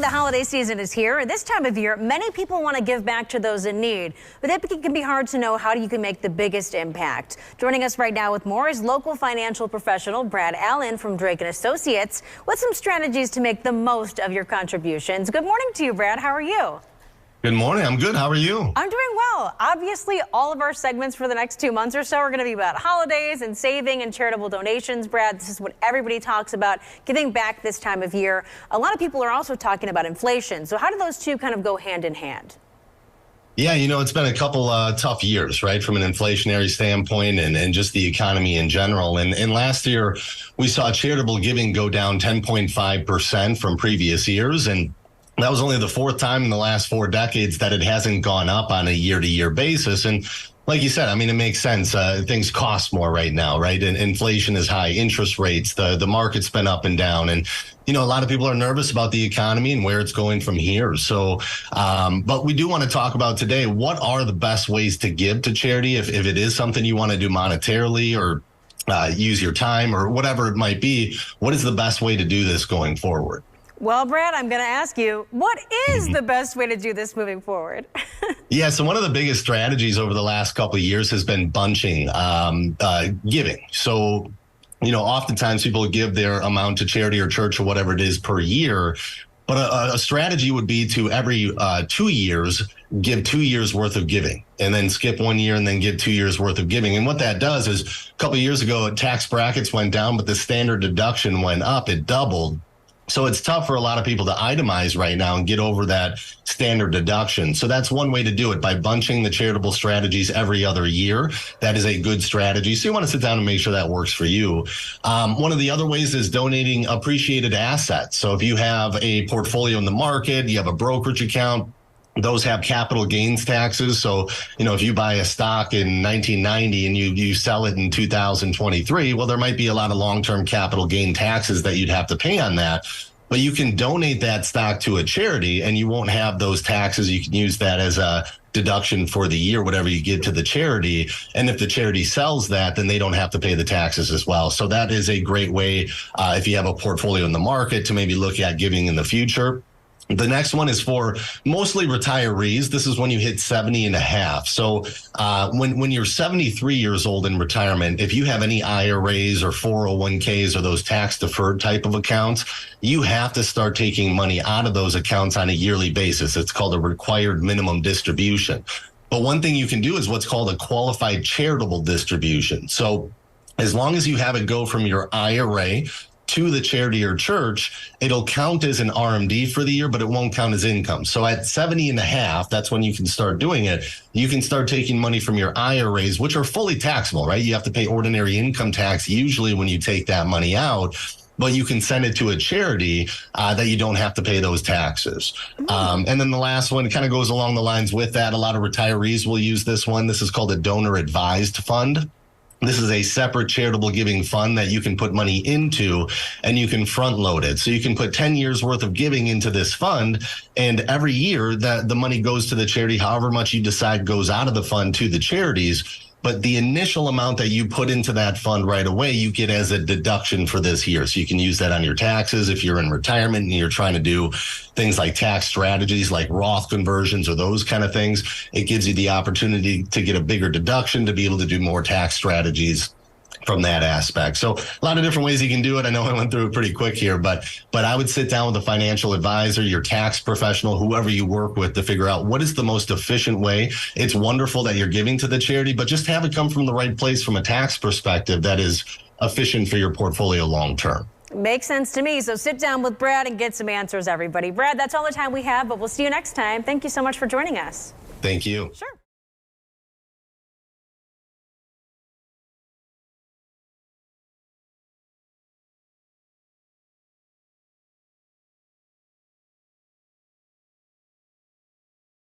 The holiday season is here. This time of year, many people want to give back to those in need, but it can be hard to know how you can make the biggest impact. Joining us right now with more is local financial professional Brad Allen from Drake & Associates with some strategies to make the most of your contributions. Good morning to you, Brad. How are you? Good morning. I'm good. How are you? I'm doing well. Obviously, all of our segments for the next 2 months or so are going to be about holidays and saving and charitable donations. Brad, this is what everybody talks about, giving back this time of year. A lot of people are also talking about inflation. So how do those two kind of go hand in hand? Yeah, it's been a couple tough years, right, from an inflationary standpoint and just the economy in general. And last year, we saw charitable giving go down 10.5% from previous years. And that was only the fourth time in the last 4 decades that it hasn't gone up on a year-to-year basis. And like you said, I mean, it makes sense. Things cost more right now, right? And inflation is high, interest rates, the market's been up and down. And, a lot of people are nervous about the economy and where it's going from here. So, but we do want to talk about today, what are the best ways to give to charity if it is something you want to do monetarily or use your time or whatever it might be? What is the best way to do this going forward? Well, Brad, I'm going to ask you, what is the best way to do this moving forward? Yeah, so one of the biggest strategies over the last couple of years has been bunching giving. So, oftentimes people give their amount to charity or church or whatever it is per year. But a strategy would be to every 2 years, give 2 years worth of giving and then skip 1 year and then give 2 years worth of giving. And what that does is a couple of years ago, tax brackets went down, but the standard deduction went up. It doubled. So it's tough for a lot of people to itemize right now and get over that standard deduction. So that's one way to do it, by bunching the charitable strategies every other year. That is a good strategy. So you want to sit down and make sure that works for you. One of the other ways is donating appreciated assets. So if you have a portfolio in the market, you have a brokerage account, those have capital gains taxes. So, if you buy a stock in 1990 and you sell it in 2023, well, there might be a lot of long-term capital gain taxes that you'd have to pay on that. But you can donate that stock to a charity and you won't have those taxes. You can use that as a deduction for the year, whatever you give to the charity. And if the charity sells that, then they don't have to pay the taxes as well. So that is a great way, if you have a portfolio in the market, to maybe look at giving in the future. The next one is for mostly retirees. This is when you hit 70 and a half. So when you're 73 years old in retirement, if you have any IRAs or 401ks or those tax deferred type of accounts, you have to start taking money out of those accounts on a yearly basis. It's called a required minimum distribution. But one thing you can do is what's called a qualified charitable distribution. So as long as you have it go from your IRA to the charity or church, it'll count as an RMD for the year, but it won't count as income. So at 70 and a half, that's when you can start doing it. You can start taking money from your IRAs, which are fully taxable, right? You have to pay ordinary income tax usually when you take that money out, but you can send it to a charity that you don't have to pay those taxes. And then the last one kind of goes along the lines with that. A lot of retirees will use this one. This is called a donor advised fund. This is a separate charitable giving fund that you can put money into and you can front load it. So you can put 10 years worth of giving into this fund, and every year that the money goes to the charity, however much you decide goes out of the fund to the charities. But the initial amount that you put into that fund right away, you get as a deduction for this year. So you can use that on your taxes if you're in retirement and you're trying to do things like tax strategies like Roth conversions or those kind of things. It gives you the opportunity to get a bigger deduction to be able to do more tax strategies from that aspect. So a lot of different ways you can do it. I know I went through it pretty quick here, but I would sit down with a financial advisor, your tax professional, whoever you work with, to figure out what is the most efficient way. It's wonderful that you're giving to the charity, but just have it come from the right place from a tax perspective that is efficient for your portfolio long term. Makes sense to me. So sit down with Brad and get some answers, everybody. Brad, that's all the time we have, but we'll see you next time. Thank you so much for joining us. Thank you. Sure.